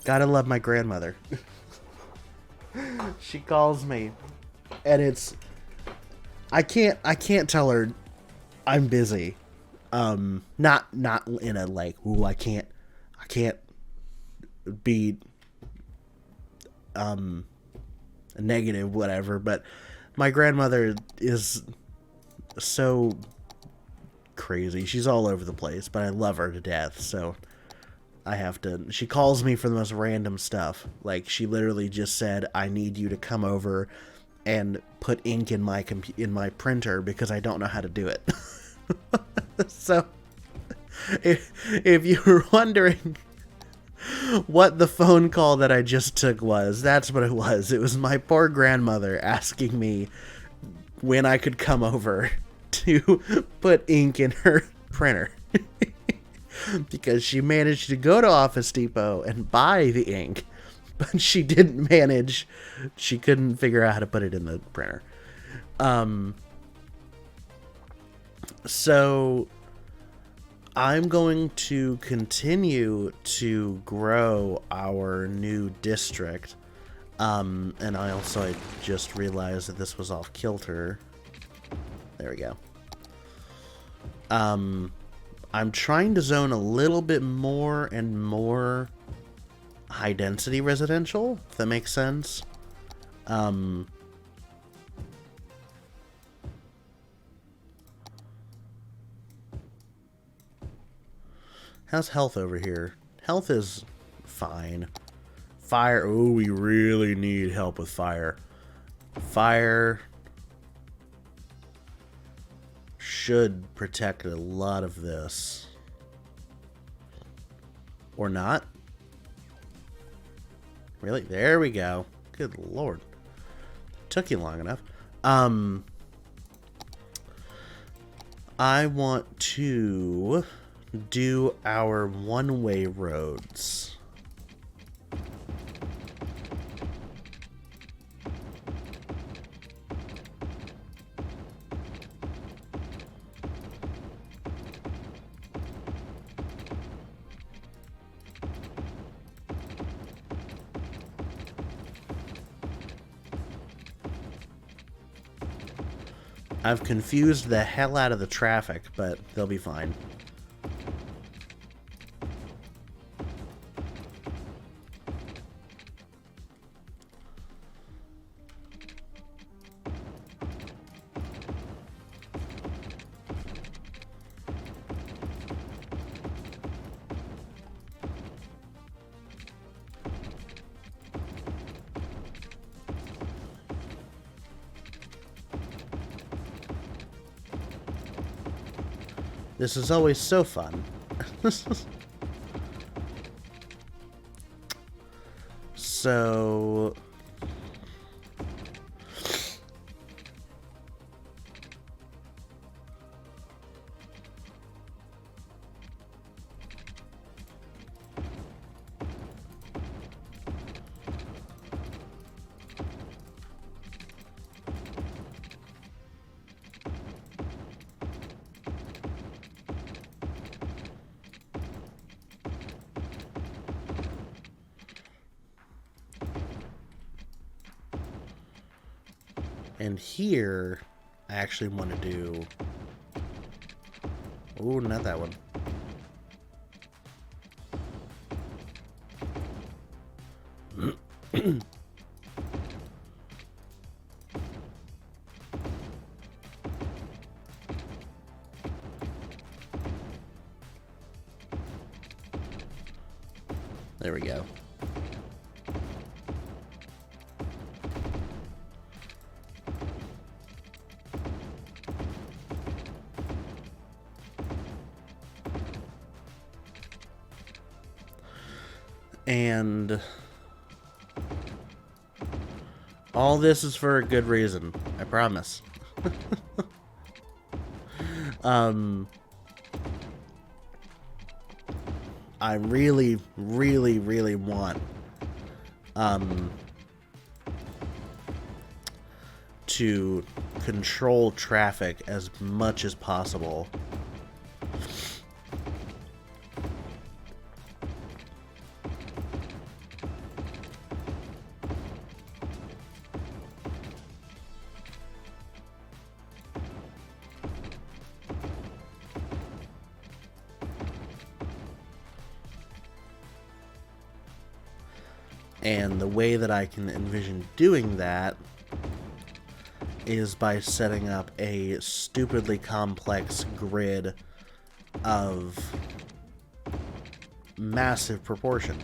Gotta love my grandmother. She calls me, and it's I can't tell her I'm busy. Not in a like, ooh, I can't be negative, whatever. But my grandmother is so crazy. She's all over the place, but I love her to death. So I have to. She calls me for the most random stuff. Like she literally just said, "I need you to come over and put ink in in my printer because I don't know how to do it." So if you were wondering what the phone call that I just took was, that's what it was. It was my poor grandmother asking me when I could come over to put ink in her printer. Because she managed to go to Office Depot and buy the ink, but she couldn't figure out how to put it in the printer. So I'm going to continue to grow our new district. And I just realized that this was off kilter. There we go. I'm trying to zone a little bit more and more high density residential, if that makes sense. How's health over here? Health is fine. Fire, oh, we really need help with fire. Fire should protect a lot of this. Or not. Really? There we go. Good lord. Took you long enough. I want to do our one-way roads. I've confused the hell out of the traffic, but they'll be fine. This is always so fun. So... And here, I actually want to do... Oh, not that one. There we go. And all this is for a good reason, I promise. I really, really, really want to control traffic as much as possible. And the way that I can envision doing that is by setting up a stupidly complex grid of massive proportion.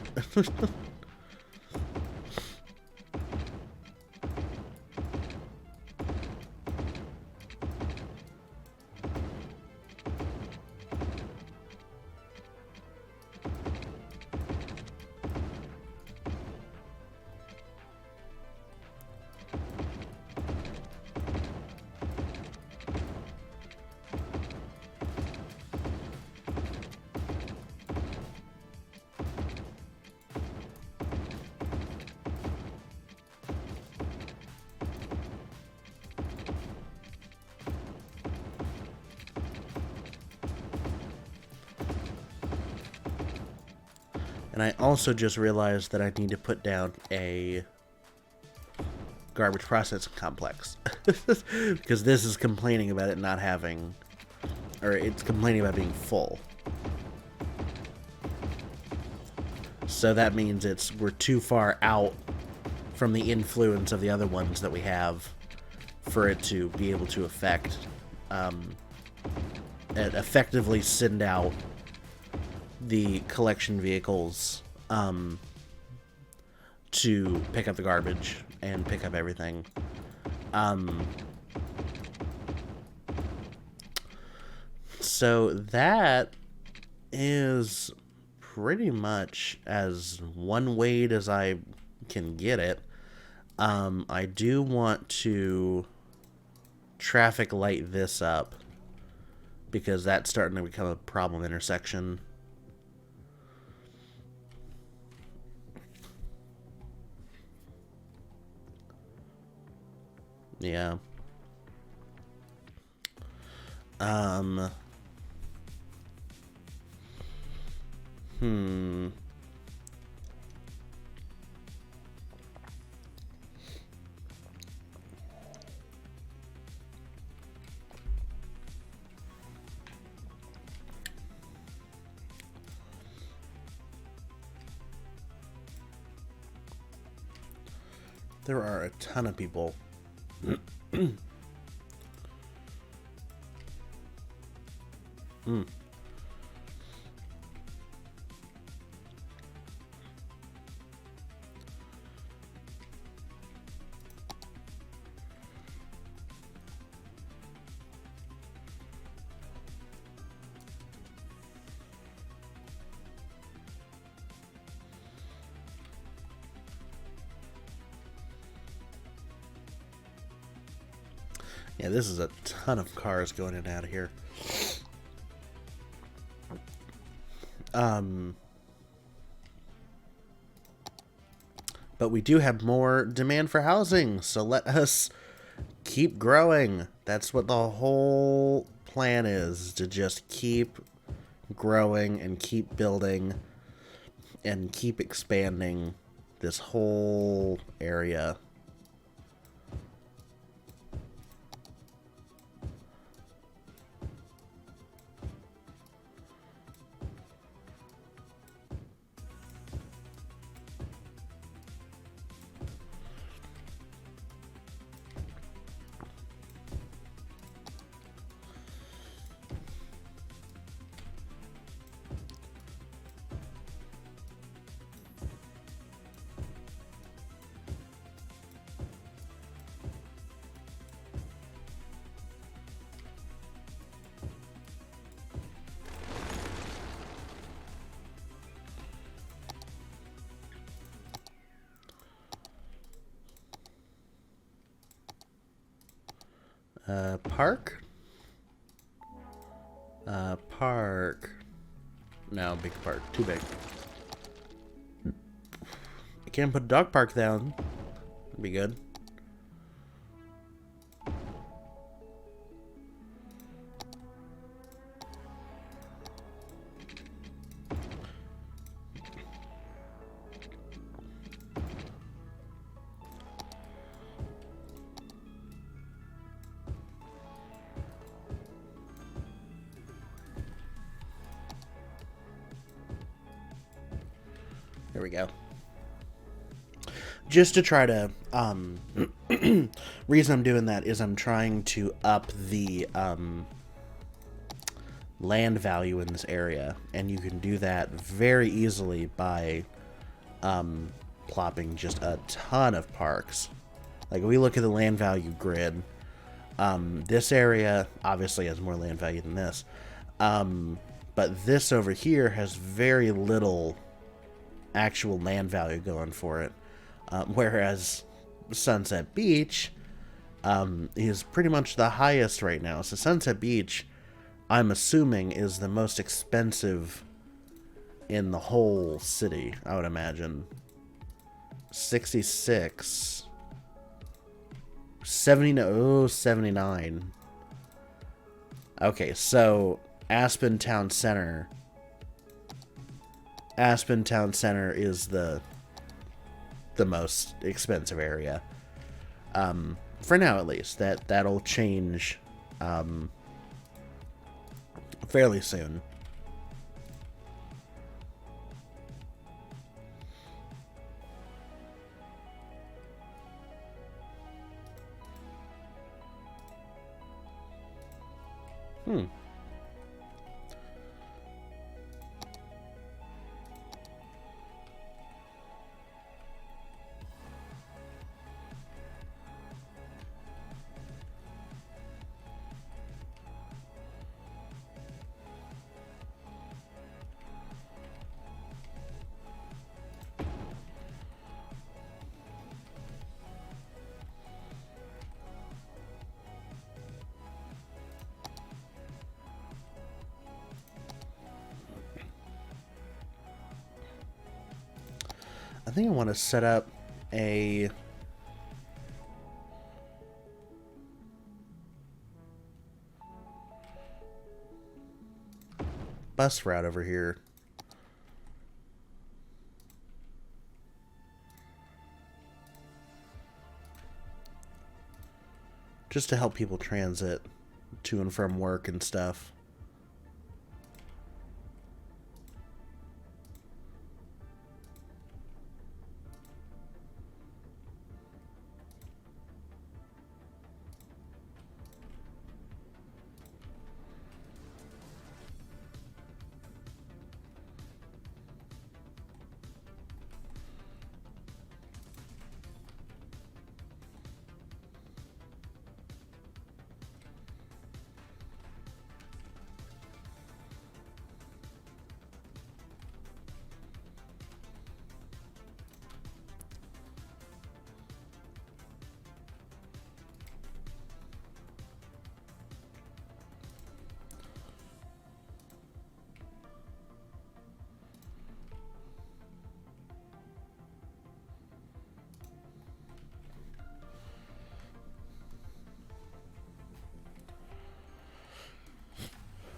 And I also just realized that I need to put down a garbage processing complex. Because this is complaining about it not having... Or it's complaining about being full. So that means we're too far out from the influence of the other ones that we have for it to be able to effectively send out the collection vehicles to pick up the garbage and pick up everything. So that is pretty much as one-weight as I can get it. I do want to traffic light this up because that's starting to become a problem intersection. Yeah. There are a ton of people. Yeah, this is a ton of cars going in and out of here. But we do have more demand for housing, so let us keep growing. That's what the whole plan is, to just keep growing and keep building and keep expanding this whole area. Park? Park. No, big park. Too big. I can't put a dog park down. That'd be good. There we go. just to try to reason I'm doing that is I'm trying to up the land value in this area, and you can do that very easily by plopping just a ton of parks. Like, if we look at the land value grid, this area obviously has more land value than this, but this over here has very little actual land value going for it, whereas Sunset Beach is pretty much the highest right now. So Sunset Beach, I'm assuming, is the most expensive in the whole city, I would imagine. 66. 70, oh, 79. Okay, so Aspen Town Center is the most expensive area. For now, at least. That'll change fairly soon. I think I want to set up a bus route over here. Just to help people transit to and from work and stuff.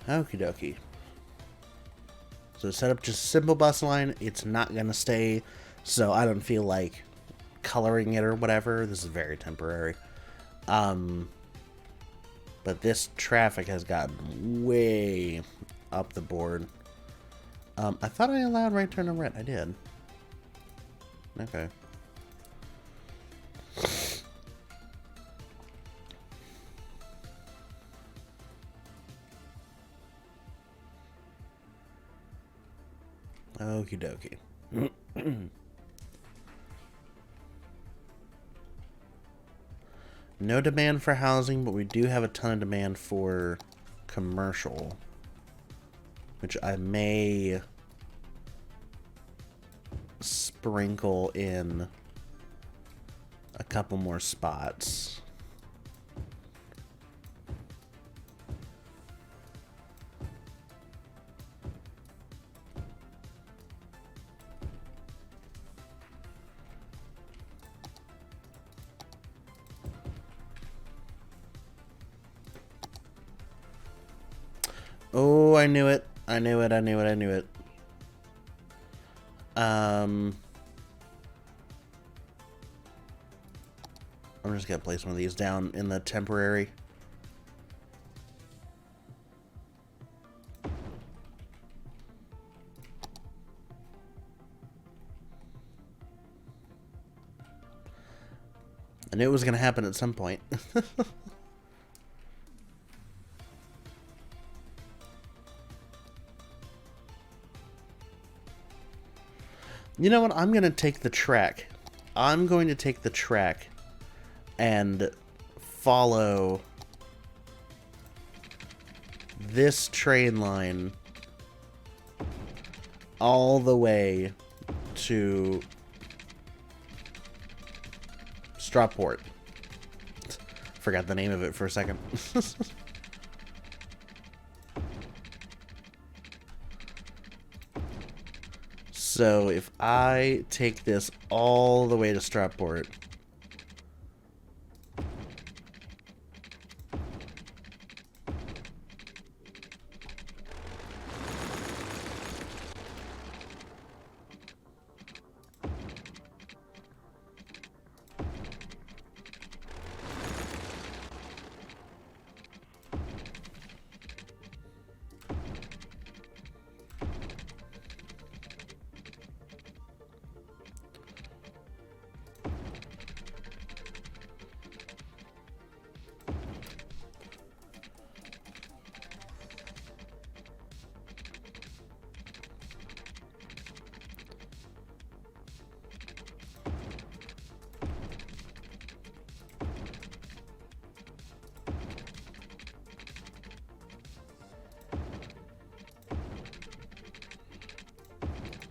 Okie dokie. So set up just a simple bus line. It's not going to stay, so I don't feel like coloring it or whatever. This is very temporary. But this traffic has gotten way up the board. I thought I allowed right turn and red. I did. Okay. Okie dokie. No demand for housing, but we do have a ton of demand for commercial, which I may sprinkle in a couple more spots. Oh, I knew it. I knew it. I'm just gonna place one of these down in the temporary. I knew it was going to happen at some point. You know what? I'm going to take the track. I'm going to take the track and follow this train line all the way to Strawport. Forgot the name of it for a second. So if I take this all the way to Strawport,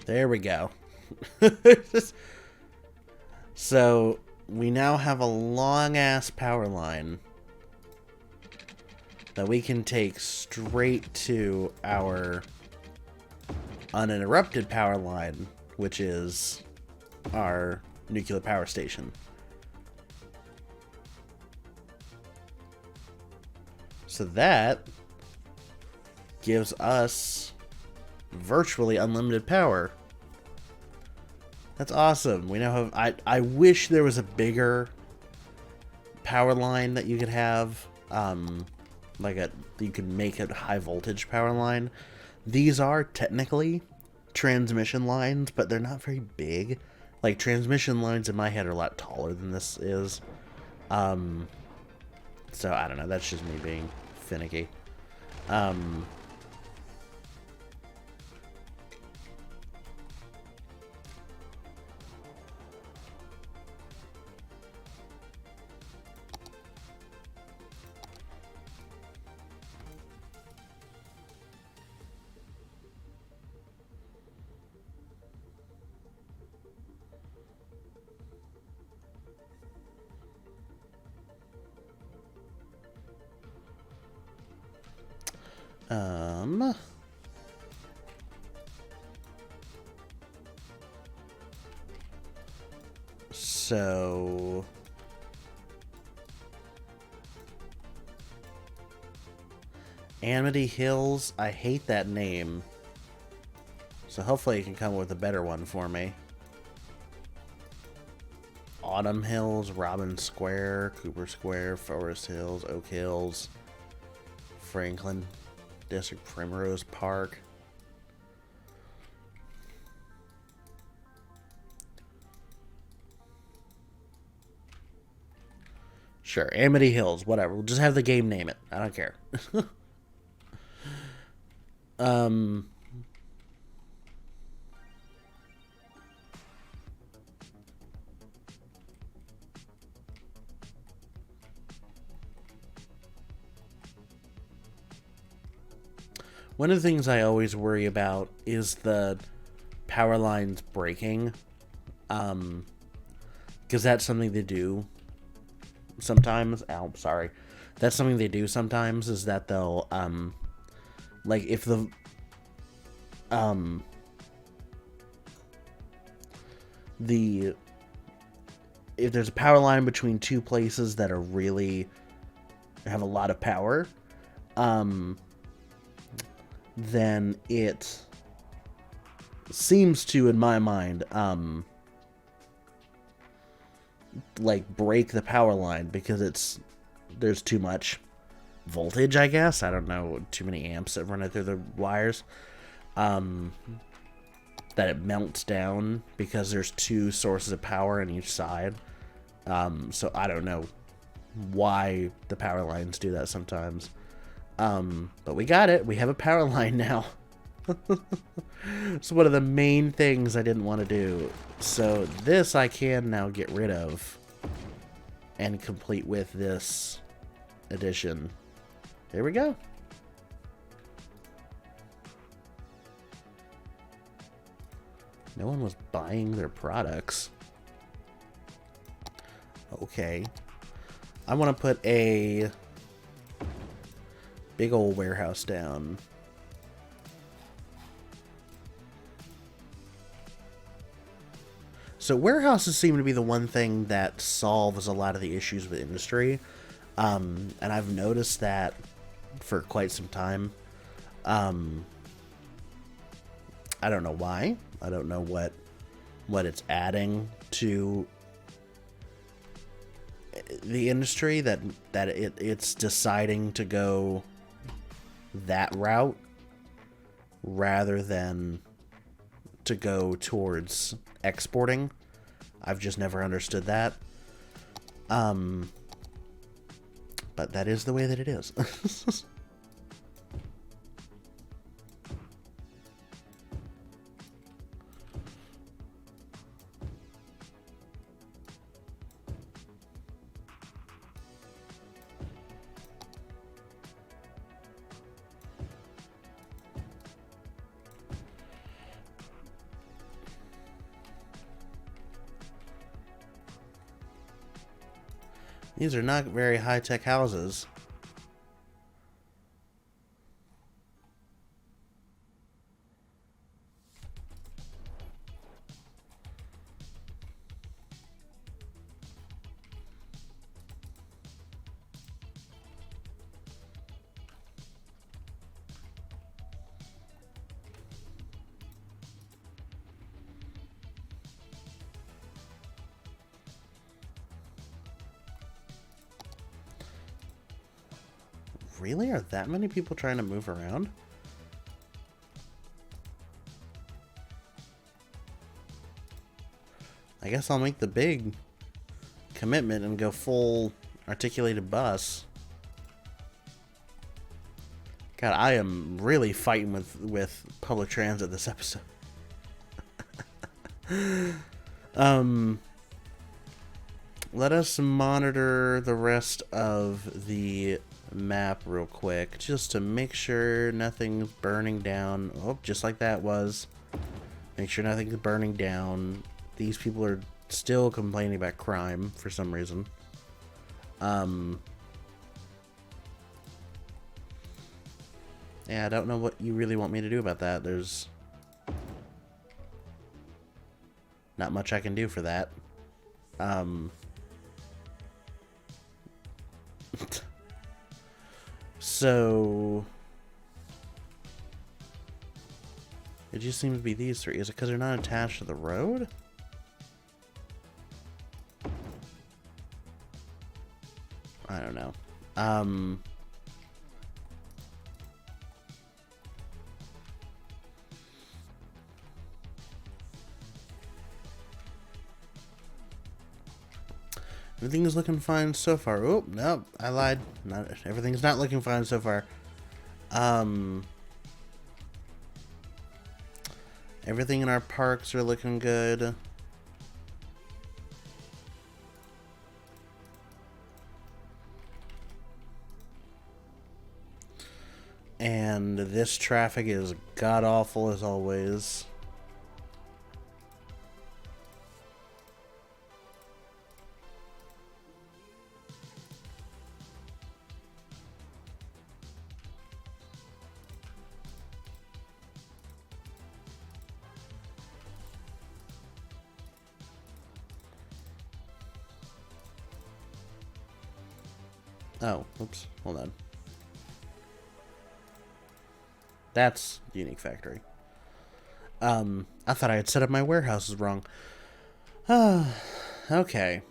there we go. So we now have a long-ass power line that we can take straight to our uninterrupted power line, which is our nuclear power station. So that gives us virtually unlimited power. That's awesome. We now have... I wish there was a bigger power line that you could have. You could make a high voltage power line. These are technically transmission lines, but they're not very big. Like, transmission lines in my head are a lot taller than this is. So, I don't know. That's just me being finicky. So Amity Hills, I hate that name. So hopefully you can come up with a better one for me. Autumn Hills, Robin Square, Cooper Square, Forest Hills, Oak Hills, Franklin District, Primrose Park. Sure, Amity Hills, whatever. We'll just have the game name it. I don't care. One of the things I always worry about is the power lines breaking. Because that's something they do sometimes. Oh, sorry. That's something they do sometimes, is that they'll, like, if the, if there's a power line between two places that are really, have a lot of power, then it seems to, in my mind, like, break the power line because there's too much voltage, I guess. I don't know, too many amps that run it through the wires. That it melts down because there's two sources of power on each side. So I don't know why the power lines do that sometimes. But we got it. We have a power line now. It's one of the main things I didn't want to do. So this I can now get rid of and complete with this addition. There we go. No one was buying their products. Okay. I want to put a big old warehouse down. So warehouses seem to be the one thing that solves a lot of the issues with industry. And I've noticed that for quite some time. I don't know why. I don't know what it's adding to the industry that it's deciding to go that route rather than to go towards exporting. I've just never understood that. But that is the way that it is. These are not very high-tech houses. Really? Are that many people trying to move around? I guess I'll make the big commitment and go full articulated bus. God, I am really fighting with public transit this episode. Let us monitor the rest of the map real quick just to make sure nothing's burning down. Oh, just like that was. Make sure nothing's burning down. These people are still complaining about crime for some reason. Yeah, I don't know what you really want me to do about that. There's not much I can do for that. So it just seems to be these three. Is it because they're not attached to the road? I don't know. Everything is looking fine so far. Oh, no, I lied. Not everything's not looking fine so far. Everything in our parks are looking good. And this traffic is god-awful as always. Oh, oops, hold on. That's Unique Factory. I thought I had set up my warehouses wrong. Okay.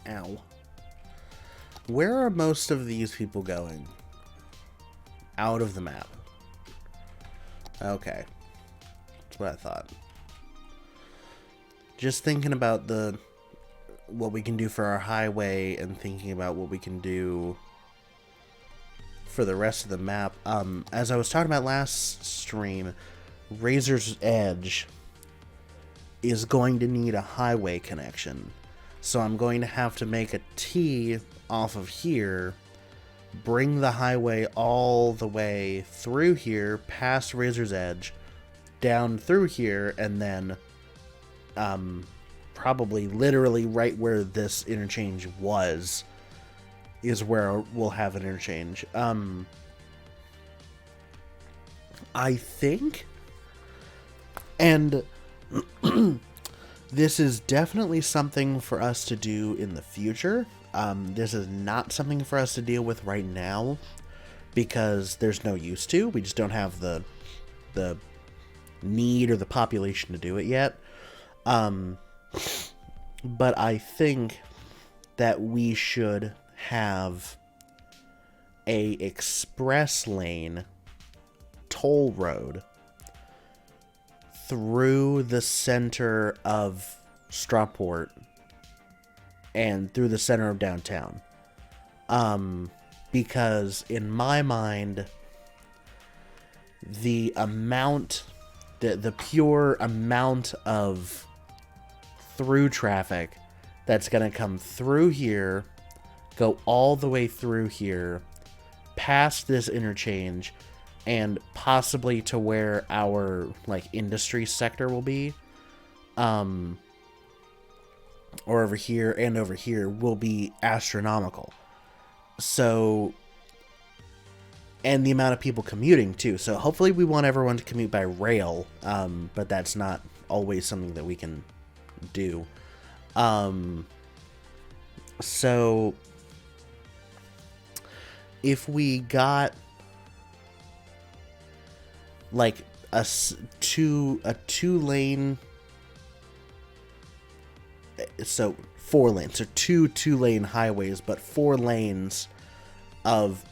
Ow. Where are most of these people going? Out of the map. Okay. That's what I thought. Just thinking about what we can do for our highway and thinking about what we can do for the rest of the map. As I was talking about last stream, Rasor's Edge is going to need a highway connection. So I'm going to have to make a T off of here, bring the highway all the way through here, past Rasor's Edge, down through here, and then probably literally right where this interchange was is where we'll have an interchange. I think, and this is definitely something for us to do in the future. This is not something for us to deal with right now because there's no use to. We just don't have the need or the population to do it yet. But I think that we should have a express lane toll road through the center of Strawport and through the center of downtown. Because in my mind, the pure amount of through traffic that's going to come through here, go all the way through here, past this interchange, and possibly to where our industry sector will be, or over here and over here, will be astronomical. So, and the amount of people commuting too. So hopefully we want everyone to commute by rail, but that's not always something that we can do. So if we got a two lane, so 4 lanes, so two lane highways, but 4 lanes of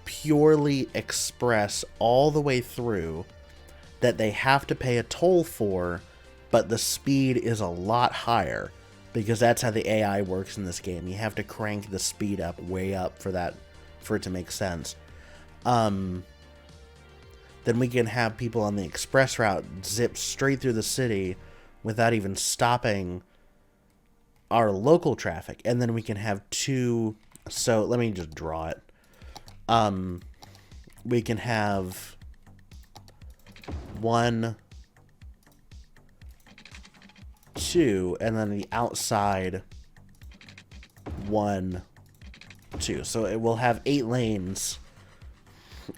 purely express all the way through that they have to pay a toll for, but the speed is a lot higher because that's how the AI works in this game. You have to crank the speed up way up for it to make sense. Then we can have people on the express route zip straight through the city without even stopping our local traffic. And then we can have 2. So let me just draw it. We can have 1, 2, and then the outside 1, 2. So it will have 8 lanes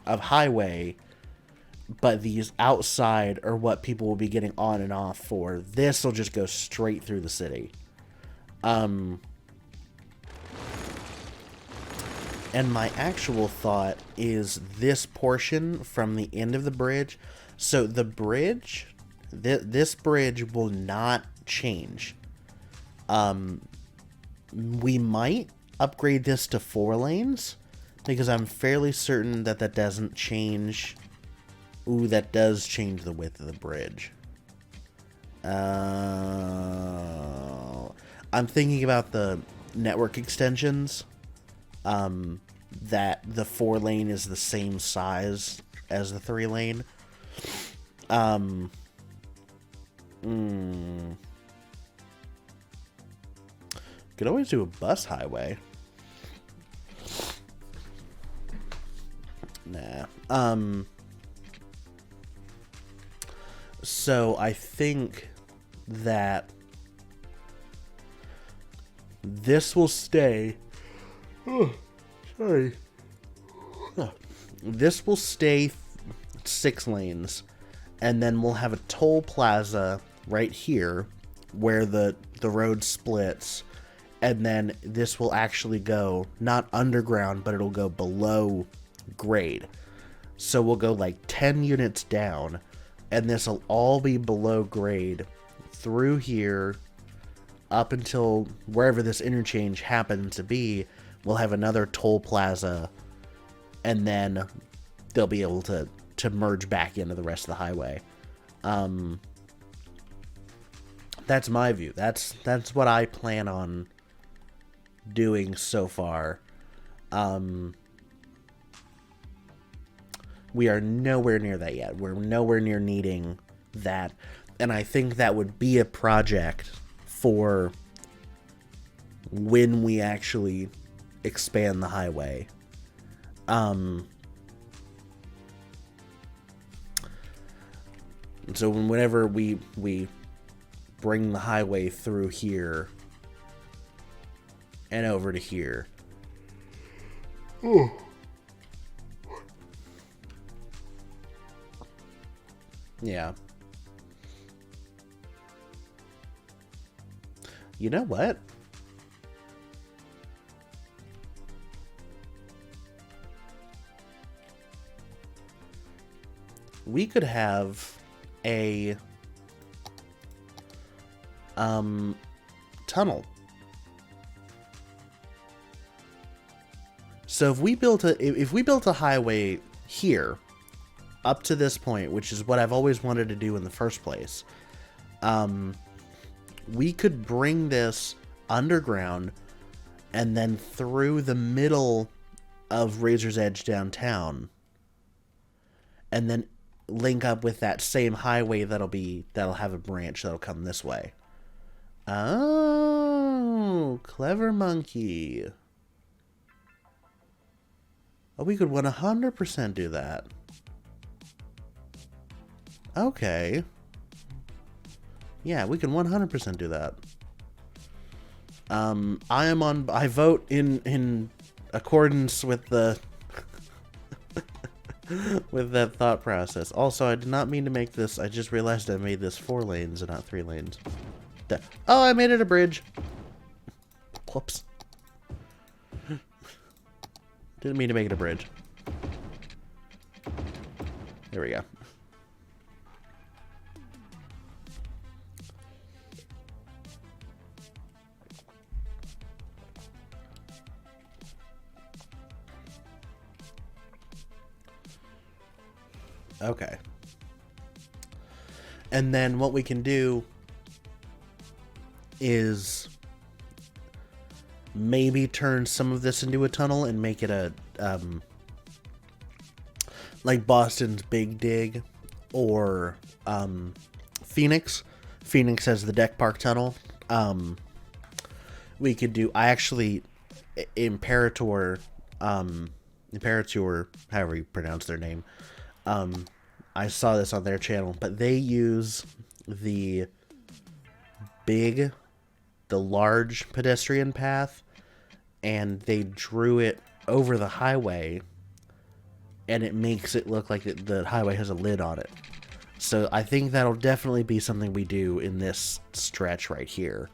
of highway, but these outside are what people will be getting on and off for. This will just go straight through the city. And my actual thought is this portion from the end of the bridge. So the bridge, this bridge will not change. We might upgrade this to 4 lanes because I'm fairly certain that doesn't change. Ooh, that does change the width of the bridge. I'm thinking about the network extensions. That the 4 lane is the same size as the 3 lane. Could always do a bus highway. Nah. So I think that this will stay. Oh, sorry. This will stay 6 lanes, and then we'll have a toll plaza right here where the road splits, and then this will actually go not underground, but it'll go below grade. So we'll go 10 units down, and this will all be below grade through here, up until wherever this interchange happens to be, we'll have another toll plaza, and then they'll be able to merge back into the rest of the highway. That's my view. That's what I plan on doing so far. We are nowhere near that yet. We're nowhere near needing that. And I think that would be a project for when we actually expand the highway. So whenever we bring the highway through here and over to here. Ooh. Yeah. You know what? We could have a tunnel. So if we built a highway here up to this point, which is what I've always wanted to do in the first place, we could bring this underground and then through the middle of Razor's Edge downtown, and then link up with that same highway that'll have a branch that'll come this way. Oh, clever monkey. Oh, we could 100% do that. Okay. Yeah, we can 100% do that. I vote in accordance with the with that thought process. Also, I did not mean to make this. I just realized I made this 4 lanes and not 3 lanes. Oh, I made it a bridge. Whoops. Didn't mean to make it a bridge. There we go. Okay. And then what we can do is maybe turn some of this into a tunnel and make it a like Boston's Big Dig or Phoenix. Phoenix has the Deck Park Tunnel. We could do, Imperator, however you pronounce their name. I saw this on their channel, but they use the large pedestrian path, and they drew it over the highway, and it makes it look like the highway has a lid on it. So I think that'll definitely be something we do in this stretch right here.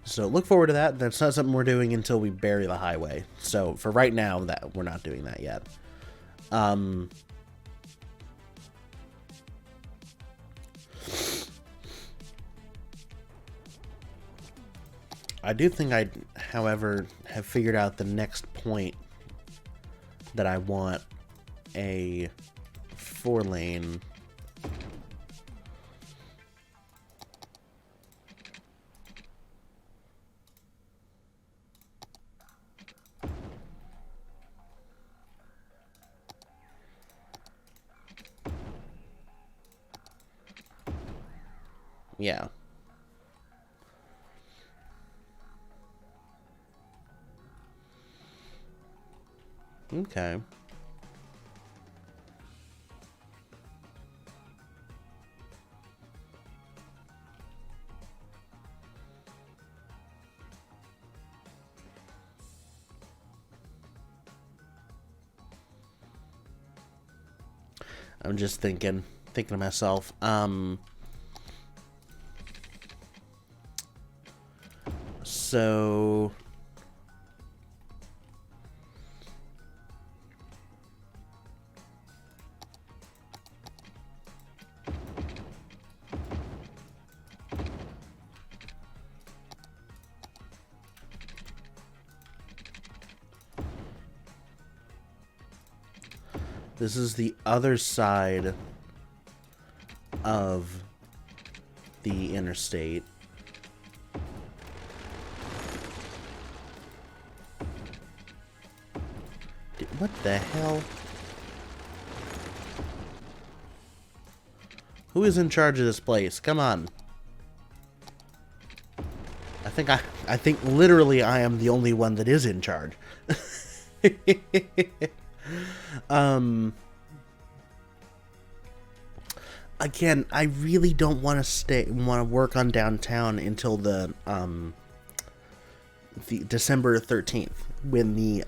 So look forward to that. That's not something we're doing until we bury the highway. So for right now, that we're not doing that yet. I do think I, however, have figured out the next point that I want a 4-lane. Yeah. Okay. I'm just thinking to myself, so This is the other side of the interstate. What the hell? Who is in charge of this place? Come on. I think literally I am the only one that is in charge. Again, I really don't want to work on downtown until the December 13th when the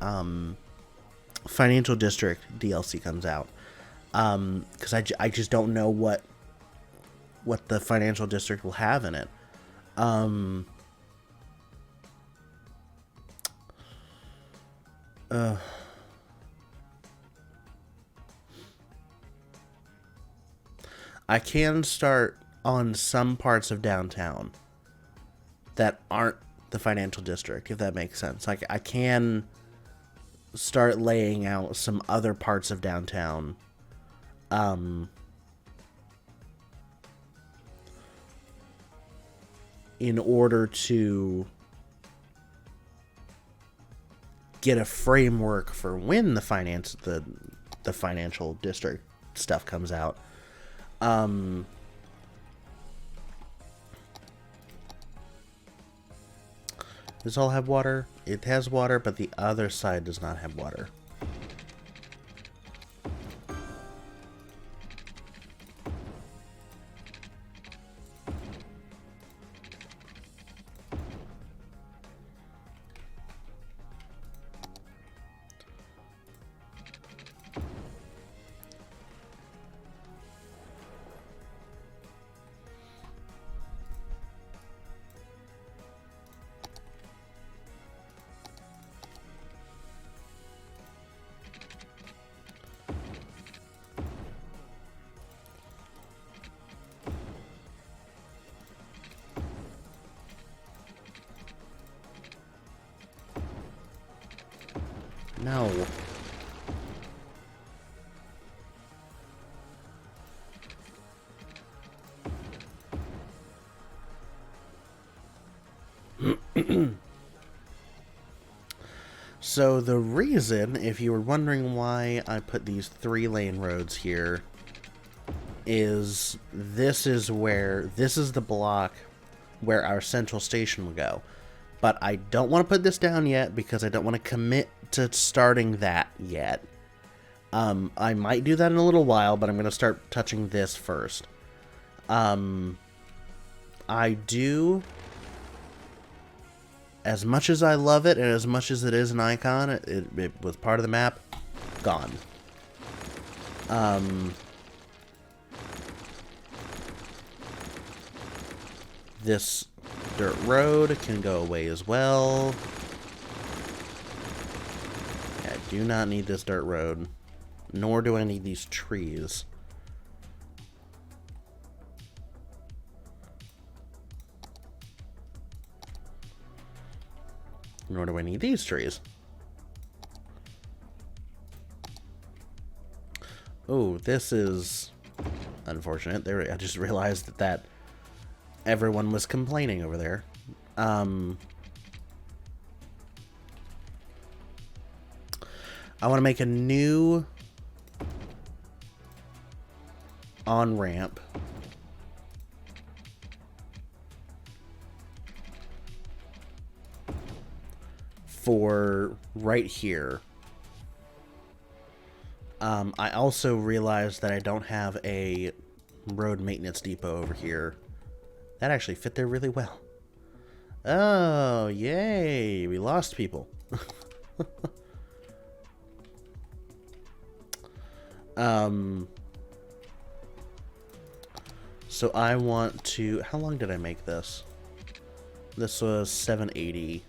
Financial District DLC comes out. Because I just don't know what the Financial District will have in it. I can start on some parts of downtown that aren't the Financial District, if that makes sense. Like, I can start laying out some other parts of downtown. In order to get a framework for when the Financial District stuff comes out. Does all have water? It has water, but the other side does not have water. No. So the reason, if you were wondering why I put these 3-lane roads here, is this is the block where our central station will go. But I don't want to put this down yet because I don't want to commit to starting that yet. I might do that in a little while, but I'm going to start touching this first. I do, as much as I love it and as much as it is an icon, it was part of the map, gone. This dirt road can go away as well. I do not need this dirt road, nor do I need these trees. Nor do I need these trees. Oh, this is unfortunate. I just realized that everyone was complaining over there. I want to make a new on-ramp for right here. I also realized that I don't have a road maintenance depot over here. That actually fit there really well. Oh, yay! We lost people. So I want to... How long did I make this? This was 780.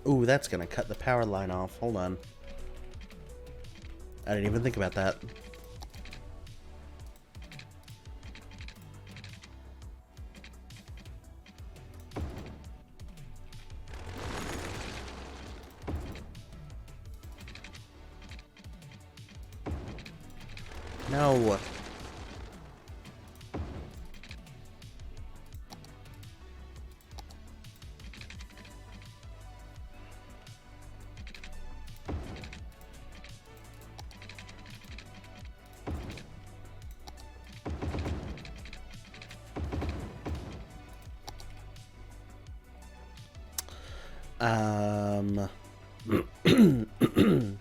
Ooh, that's gonna cut the power line off. Hold on. I didn't even think about that. No.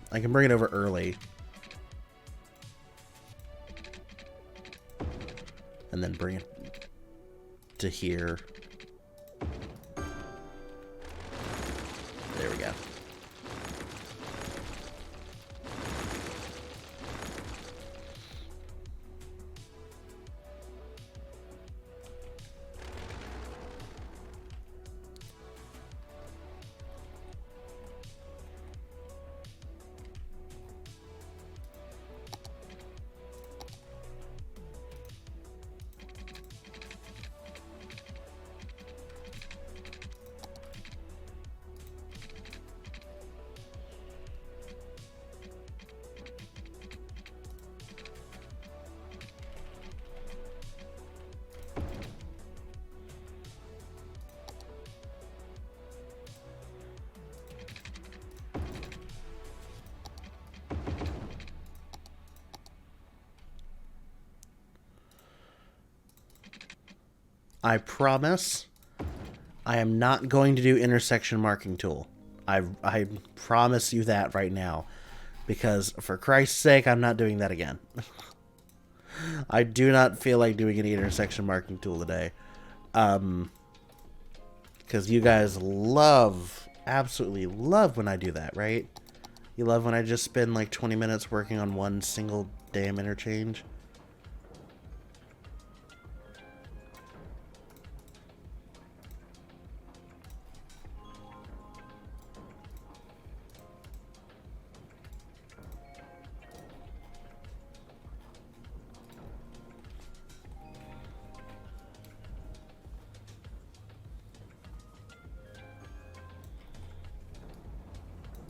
I can bring it over early. And then bring it to here. There we go. I promise I am not going to do intersection marking tool. I promise you that right now. Because for Christ's sake, I'm not doing that again. I do not feel like doing any intersection marking tool today. Because you guys love, absolutely love when I do that, right? You love when I just spend like 20 minutes working on one single damn interchange.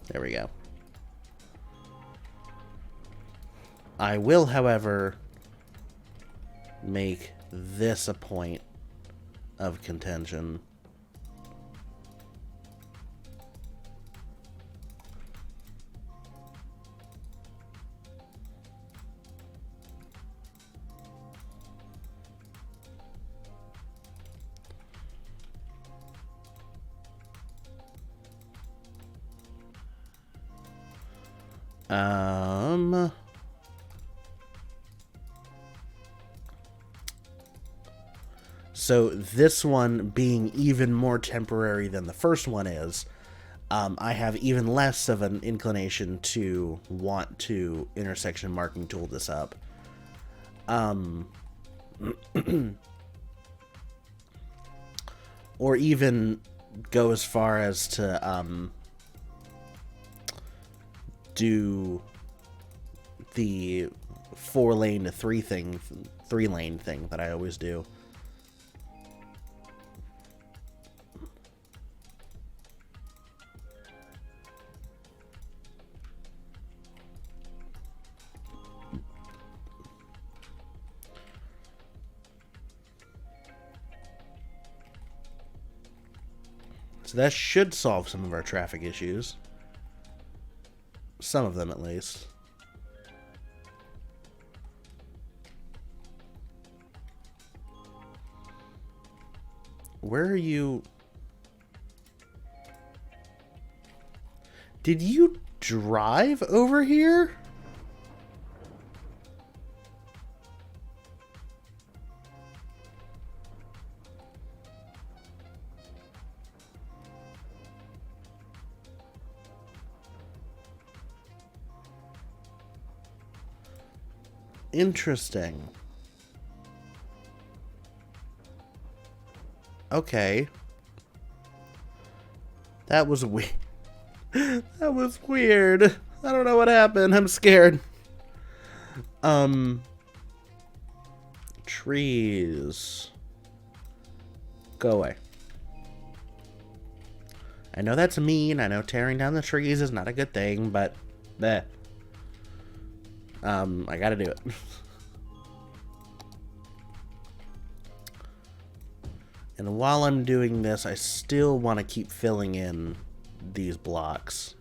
There we go. I will, however, make this a point of contention. So this one being even more temporary than the first one is, I have even less of an inclination to want to intersection marking tool this up. Or even go as far as to do the 4-lane to 3-lane thing that I always do. So that should solve some of our traffic issues. Some of them, at least. Where are you? Did you drive over here? Interesting. Okay. That was weird. That was weird. I don't know what happened. I'm scared. Trees. Go away. I know that's mean. I know tearing down the trees is not a good thing, but bleh. I gotta do it. And while I'm doing this, I still want to keep filling in these blocks.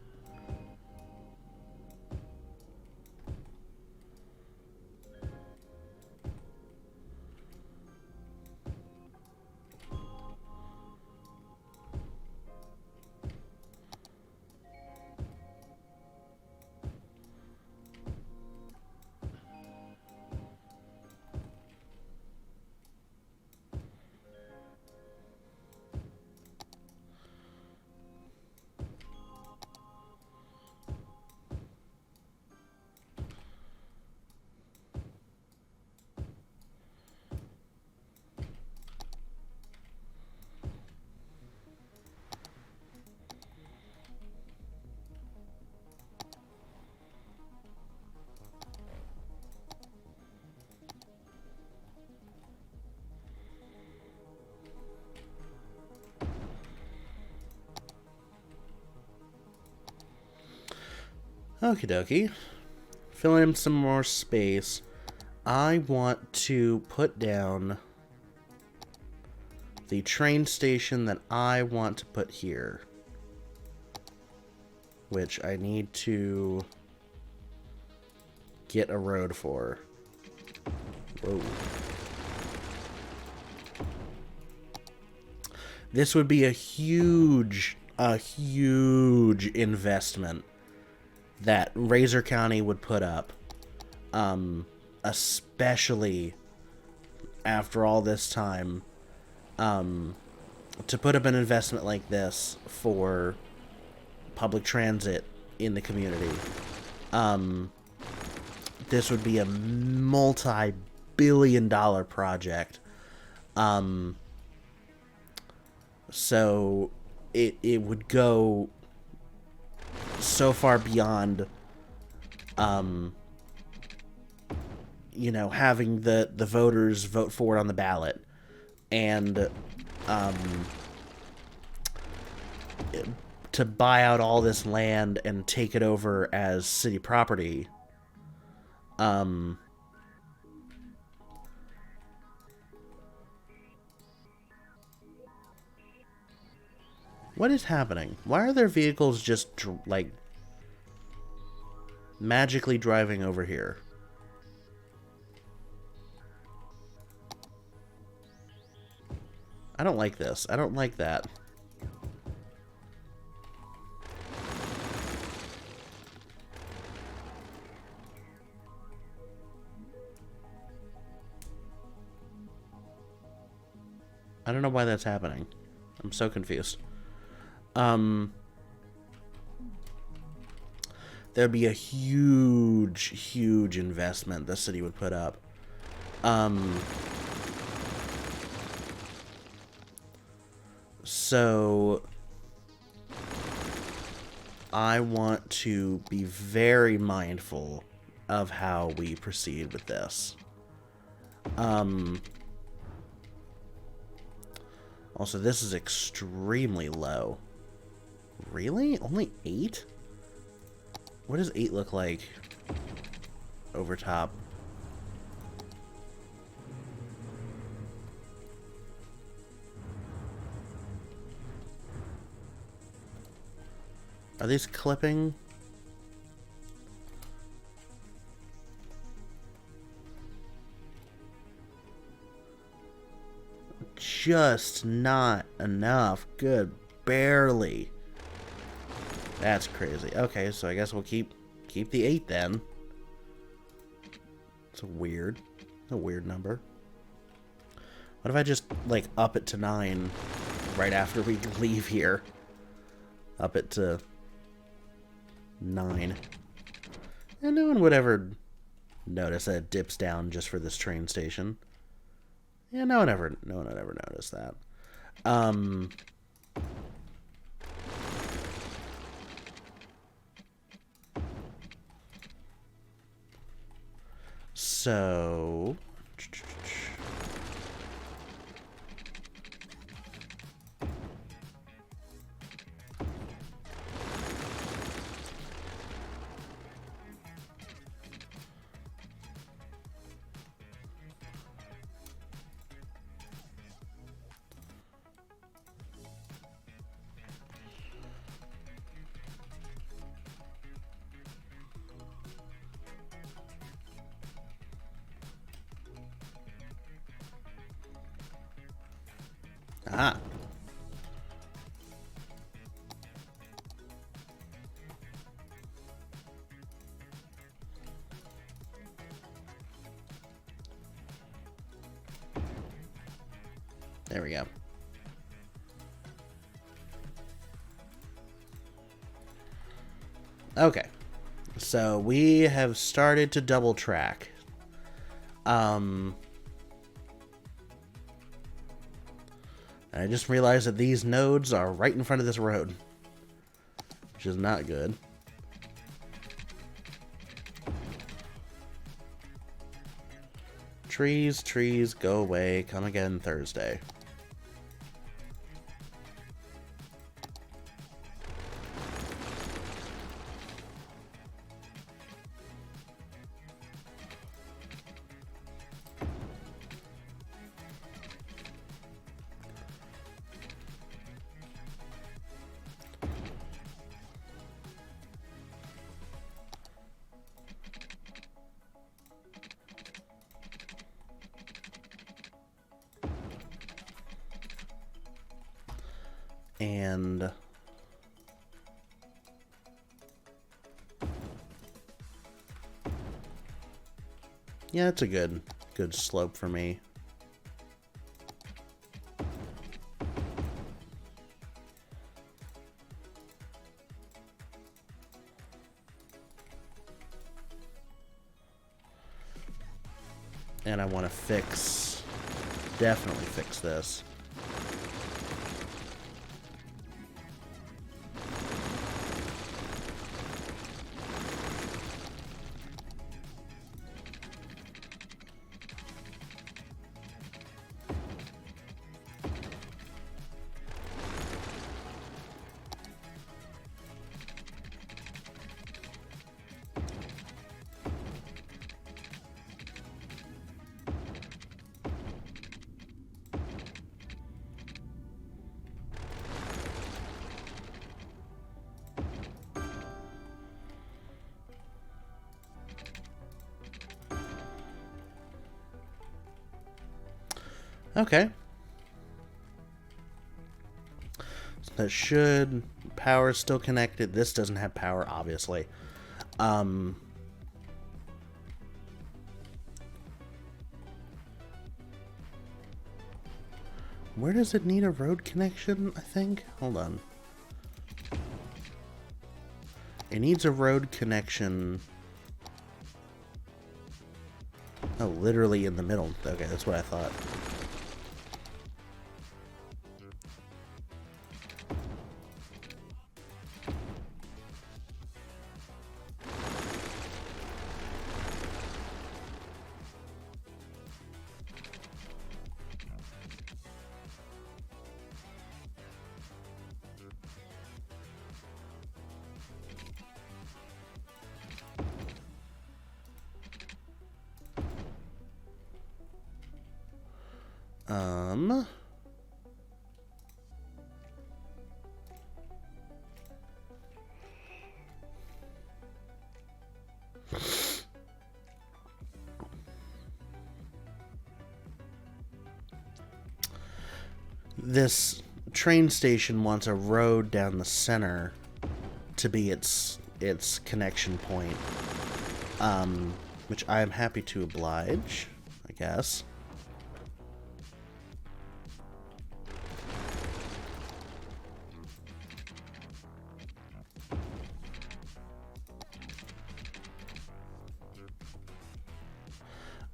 Okie dokie. Fill in some more space. I want to put down the train station that I want to put here, which I need to get a road for. Whoa. This would be a huge investment that Rasor County would put up, especially after all this time, to put up an investment like this for public transit in the community. This would be a multi-billion-dollar project. So it would go so far beyond, you know, having the voters vote for it on the ballot, and to buy out all this land and take it over as city property. What is happening? Why are there vehicles just, like, magically driving over here? I don't like this. I don't like that. I don't know why that's happening. I'm so confused. There'd be a huge investment the city would put up. So I want to be very mindful of how we proceed with this. Also, this is extremely low. Really? Only 8? What does 8 look like over top? Are these clipping? Just not enough. Good. Barely. That's crazy. Okay, so I guess we'll keep the 8 then. It's a weird number. What if I just, like, up it to 9 right after we leave here? Up it to 9. And no one would ever notice that it dips down just for this train station. Yeah, no one would ever notice that. So There we go. Okay. So we have started to double track. I just realized that these nodes are right in front of this road, which is not good. Trees, trees, go away. Come again Thursday. And yeah, it's a good slope for me. And I want to definitely fix this. Okay. So that should... Power is still connected. This doesn't have power, obviously. Where does it need a road connection, I think? Hold on. It needs a road connection... Oh, literally in the middle. Okay, that's what I thought. This train station wants a road down the center to be its connection point, which I am happy to oblige, I guess.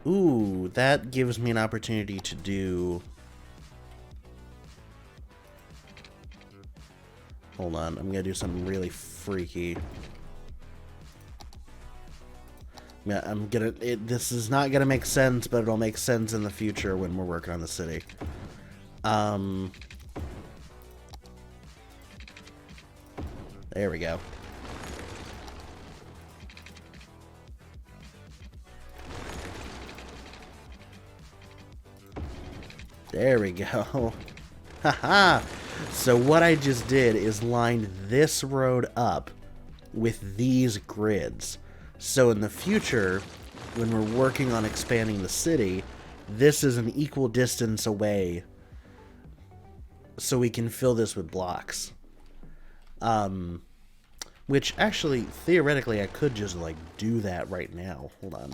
Ooh, that gives me an opportunity to do... Hold on, I'm gonna do something really freaky. Yeah, this is not gonna make sense, but it'll make sense in the future when we're working on the city. There we go. There we go. Haha! So what I just did is lined this road up with these grids. So in the future, when we're working on expanding the city, this is an equal distance away so we can fill this with blocks. Which actually, theoretically, I could just like do that right now. Hold on.